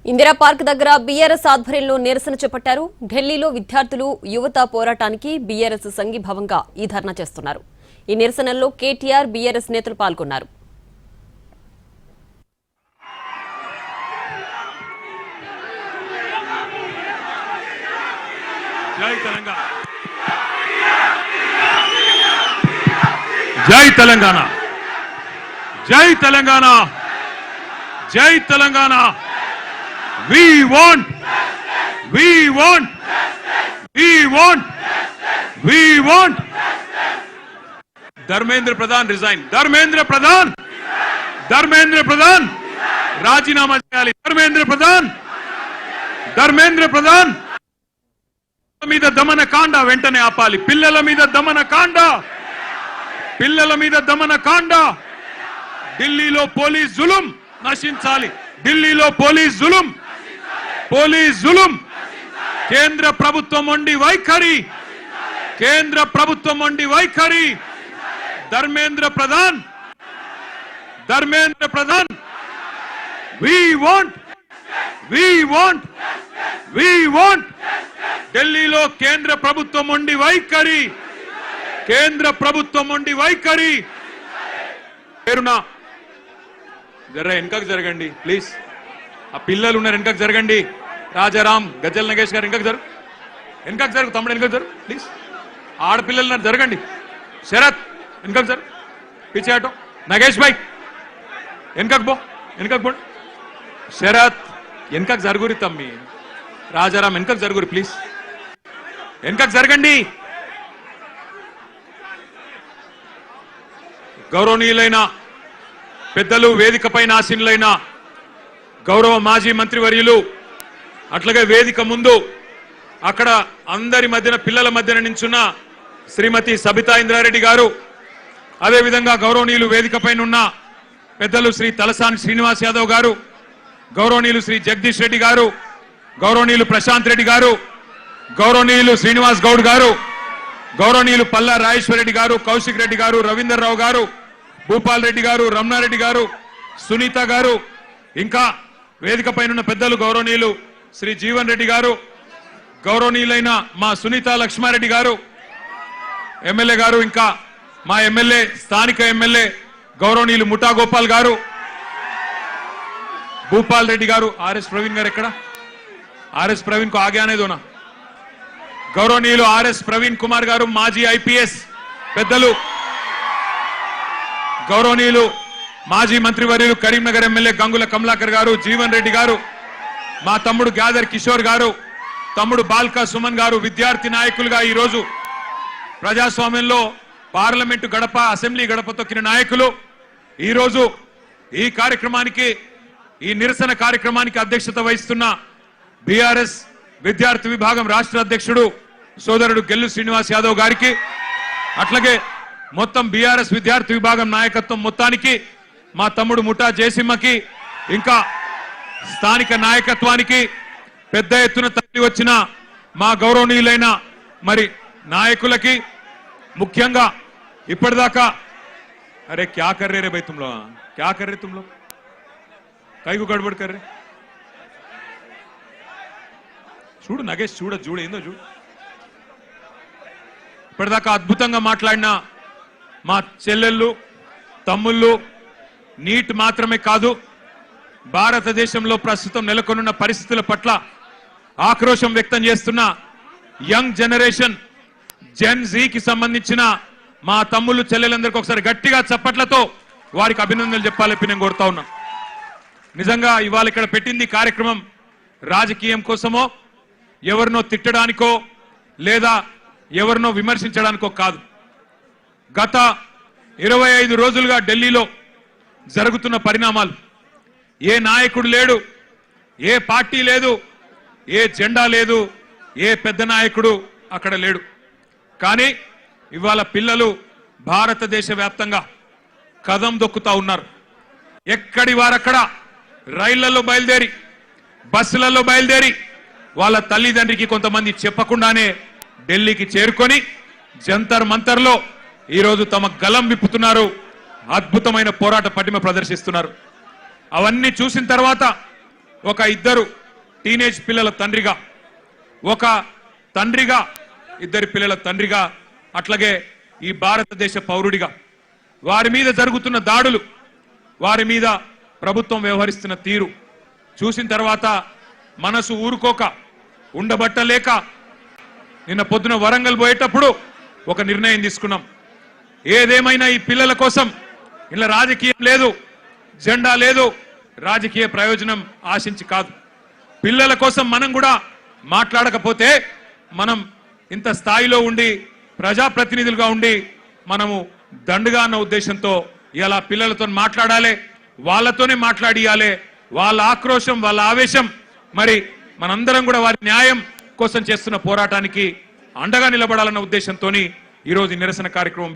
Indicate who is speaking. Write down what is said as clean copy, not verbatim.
Speaker 1: Indira park దగ్గర BRS ఆధ్వర్యంలో నిరసన చేపట్టారు. ఢిల్లీలో విద్యార్థులు యువత పోరాటానికి బీఆర్ఎస్ సంఘీభావంగా ఈ ధర్నా చేస్తున్నారు. ఈ నిరసనలో కేటీఆర్ బీఆర్ఎస్ నేతలు పాల్గొన్నారు.
Speaker 2: జై తెలంగాణ, జై తెలంగాణ, జై తెలంగాణ, జై Telangana. We want, we want, we want, we want. Dharmendra Pradhan resign. Dharmendra Pradhan, Dharmendra Pradhan राजीनामा చేయాలి. ధర్మేంద్ర ప్రధాన్, ధర్మేంద్ర ప్రధాన్ మీద దమన కాండ వెంటనే ఆపాలి. పిల్లల మీద దమన కాండ, పిల్లల మీద దమన కాండ. ఢిల్లీలో పోలీస్ జులుం నశించాలి. ఢిల్లీలో పోలీస్ జులుం, పోలీస్ జులుం. కేంద్ర ప్రభుత్వం మొండి వైఖరి, కేంద్ర ప్రభుత్వం మొండి వైఖరి. Dharmendra Pradhan, Dharmendra Pradhan. we want, we want, we want. ఢిల్లీలో కేంద్ర ప్రభుత్వం మొండి వైఖరి, కేంద్ర ప్రభుత్వం మొండి వైఖరి. పేరున జర వెనకకు జరగండి ప్లీజ్. ఆ పిల్లలు ఉన్నారు, వెనకకు జరగండి. రాజారాం, గజ్జల్ నగేష్ గారు వెనకకు జరుగు, వెనకకు జరుగు. తమ్ముడు వెనకకు జరుగు ప్లీజ్. ఆడపిల్లలు ఉన్నారు, జరగండి. శరత్ వెనకకు జరుగు, పిచ్చే ఆటో. నగేష్ భాయ్ వెనకకు పో, వెనకకు పో. శరత్ వెనకకు జరుగురి తమ్మి. రాజారాం వెనకకు జరుగురి ప్లీజ్, వెనకకు జరగండి. గౌరవనీయులైన పెద్దలు, వేదికపైన ఆసీనులైన గౌరవ మాజీ మంత్రివర్యులు, అట్లాగే వేదిక ముందు అక్కడ అందరి మధ్యన, పిల్లల మధ్యన నించున్న శ్రీమతి సబితా ఇంద్రారెడ్డి గారు, అదేవిధంగా గౌరవనీయులు వేదికపైన ఉన్న పెద్దలు శ్రీ తలసాని శ్రీనివాస్ యాదవ్ గారు, గౌరవనీయులు శ్రీ జగదీష్ రెడ్డి గారు, గౌరవనీయులు ప్రశాంత్ రెడ్డి గారు, గౌరవనీయులు శ్రీనివాస్ గౌడ్ గారు, గౌరవనీయులు పల్లా రాజేశ్వర రెడ్డి గారు, కౌశిక్ రెడ్డి గారు, రవీందర్ రావు గారు, భూపాల్ రెడ్డి గారు, రమణారెడ్డి గారు, సునీత గారు, ఇంకా వేదిక పైన పెద్దలు గౌరవనీయులు శ్రీ జీవన్ రెడ్డి గారు, గౌరవనీయులైన మా సునీత లక్ష్మారెడ్డి గారు ఎమ్మెల్యే గారు, ఇంకా మా ఎమ్మెల్యే, స్థానిక ఎమ్మెల్యే గౌరవనీయులు ముఠా గోపాల్ గారు, భూపాల్ రెడ్డి గారు. ఆర్ఎస్ ప్రవీణ్ గారు ఎక్కడ? ఆర్ఎస్ ప్రవీణ్ కు ఆగే అనేదోనా? గౌరవనీయులు ఆర్ఎస్ ప్రవీణ్ కుమార్ గారు, మాజీ ఐపీఎస్ పెద్దలు, గౌరవనీయులు మాజీ మంత్రివర్యులు కరీంనగర్ ఎమ్మెల్యే గంగుల కమలాకర్ గారు, జీవన్ రెడ్డి గారు, మా తమ్ముడు గ్యాదర్ కిషోర్ గారు, తమ్ముడు బాల్కా సుమన్ గారు, విద్యార్థి నాయకులుగా ఈరోజు ప్రజాస్వామ్యంలో పార్లమెంటు గడప, అసెంబ్లీ గడప తొక్కిన నాయకులు ఈరోజు ఈ కార్యక్రమానికి, ఈ నిరసన కార్యక్రమానికి అధ్యక్షత వహిస్తున్న బీఆర్ఎస్ విద్యార్థి విభాగం రాష్ట్ర అధ్యక్షుడు సోదరుడు గెల్లు శ్రీనివాస్ యాదవ్ గారికి, అట్లాగే మొత్తం బీఆర్ఎస్ విద్యార్థి విభాగం నాయకత్వం మొత్తానికి, మా తమ్ముడు ముఠా జయసింహకి, ఇంకా స్థానిక నాయకత్వానికి, పెద్ద ఎత్తున తరలి వచ్చిన మా గౌరవనీయులైన మరి నాయకులకి, ముఖ్యంగా ఇప్పటిదాకా అరే క్యా కర్రే రే భయ్ తుమ్లో, క్యా కర్రే తుమ్లో, కైకు గడబడి కర్రే. చూడు నగేష్, చూడు ఏందో చూడు. ఇప్పటిదాకా అద్భుతంగా మాట్లాడిన మా చెల్లెళ్ళు, తమ్ముళ్ళు, నీట్ మాత్రమే కాదు, భారతదేశంలో ప్రస్తుతం నెలకొన్న పరిస్థితుల పట్ల ఆక్రోశం వ్యక్తం చేస్తున్న యంగ్ జనరేషన్, జెన్ జీకి సంబంధించిన మా తమ్ముళ్ళు, చెల్లెలందరికీ ఒకసారి గట్టిగా చప్పట్లతో వారికి అభినందనలు చెప్పాలని నేను కోరుతా ఉన్నా. నిజంగా ఇవాళ ఇక్కడ పెట్టింది కార్యక్రమం రాజకీయం కోసమో, ఎవరినో తిట్టడానికో, లేదా ఎవరినో విమర్శించడానికో కాదు. గత 25 రోజులుగా ఢిల్లీలో జరుగుతున్న పరిణామాలు, ఏ నాయకుడు లేడు, ఏ పార్టీ లేదు, ఏ జెండా లేదు, ఏ పెద్ద నాయకుడు అక్కడ లేడు. కానీ ఇవాళ పిల్లలు భారతదేశ వ్యాప్తంగా కదం దొక్కుతా ఉన్నారు. ఎక్కడి వారక్కడ రైళ్లలో బయలుదేరి, బస్సులలో బయలుదేరి, వాళ్ళ తల్లిదండ్రికి కొంతమంది చెప్పకుండానే ఢిల్లీకి చేరుకొని జంతర్ మంతర్లో ఈరోజు తమ గలం విప్పుతున్నారు. అద్భుతమైన పోరాట పటిమ ప్రదర్శిస్తున్నారు. అవన్నీ చూసిన తర్వాత ఒక ఇద్దరు టీనేజ్ పిల్లల తండ్రిగా, ఒక తండ్రిగా, ఇద్దరి పిల్లల తండ్రిగా, అట్లాగే ఈ భారతదేశ పౌరుడిగా వారి మీద జరుగుతున్న దాడులు, వారి మీద ప్రభుత్వం వ్యవహరిస్తున్న తీరు చూసిన తర్వాత మనసు ఊరుకోక ఉండబట్టలేక నిన్న పొద్దున వరంగల్ పోయేటప్పుడు ఒక నిర్ణయం తీసుకున్నాం. ఏదేమైనా ఈ పిల్లల కోసం ఇలా రాజకీయం లేదు, జెండా లేదు, రాజకీయ ప్రయోజనం ఆశించి కాదు. పిల్లల కోసం మనం కూడా మాట్లాడకపోతే మనం ఇంత స్థాయిలో ఉండి ప్రజాప్రతినిధులుగా ఉండి మనము దండుగా అన్న ఉద్దేశంతో ఇలా పిల్లలతో మాట్లాడాలి, వాళ్ళతోనే మాట్లాడియాలి. వాళ్ళ ఆక్రోశం, వాళ్ళ ఆవేశం, మరి మనందరం కూడా వారి న్యాయం కోసం చేస్తున్న పోరాటానికి అండగా నిలబడాలన్న ఉద్దేశంతో ఈరోజు నిరసన కార్యక్రమం